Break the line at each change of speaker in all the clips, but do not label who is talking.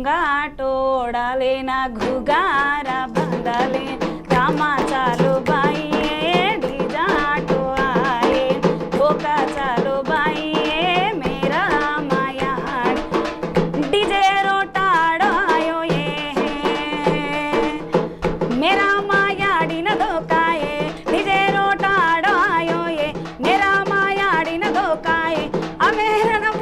घाटोड़ाले ना घुगारा बंदाले रामा चालो बाई ढीजाटो आए धोखा चालो बाई मेरा माया डीजे रोटाड़ो आयो ये मेरा माया डी न धोकाए डीजे रोटाड़ो आयो ये मेरा माया डी न धोकाए अमेरा न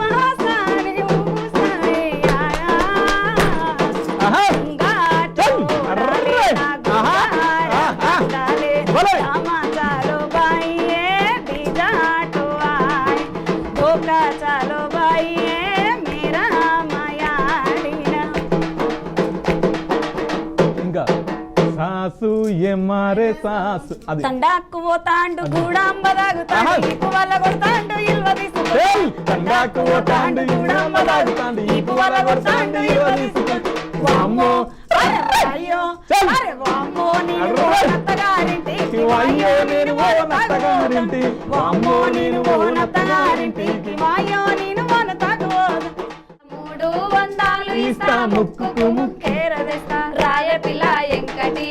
సాసు ఎమ్మారే సాసు అది
తండాకు పోతాండు గూడాంబదాగుతాండు ఈపు వల్ల కొడతాండు ఇల్వ తీసుకుంటాడు
తండాకు పోతాండు గూడాంబదాగుతాండు ఈపు వల్ల కొడతాండు ఇల్వ తీసుకుంటాడు వామ్మో
అయ్యో అరే వామ్మో నేను నత్తగారింటికి
వాయ్యో నేను నత్తగారింటి వామ్మో నేను నత్తగారింటికి
వాయ్యో నేను వనతగోదు 300 ఇస్తా ముక్కుకు ముక్కేరదేస్తా రాయ పిల్ల ఎంకటి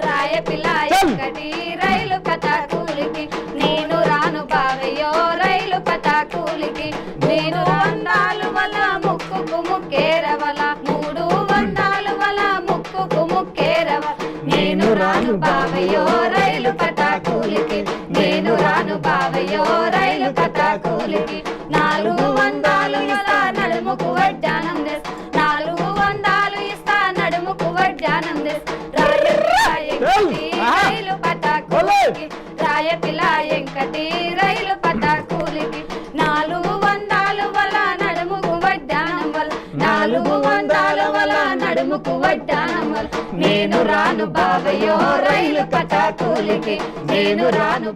రాయ పిల్ల ఎంకటి రైలు కథ కూలికి నేను రాను బావయ్యో రైలు కథ కూలికి నేను వందాలు వల్ల ముక్కుకు ముక్కేరవల 300 వల్ల ముక్కుకు ముక్కేరవల నేను రాను బావయ్యో రైలు కథ కూలికి నేను రాను బావయ్యో రైలు కథ కూలికి 400 ఇస్తా నడుముకు వడ్డానం దేస్ 400 ఇస్తా నడుముకు వడ్డానం దేస్ రైలు కథ కూలికి రాయ పిల్ల ఎంకటి రైలు కథ కూలికి 400 వల్ల నడుముకు వడ్డానం వల్ల 400 వల్ల నడుముకు వడ్డానం వల్ల నేను రాను బావయ్యో రైలు కథ కూలికి నేను రాను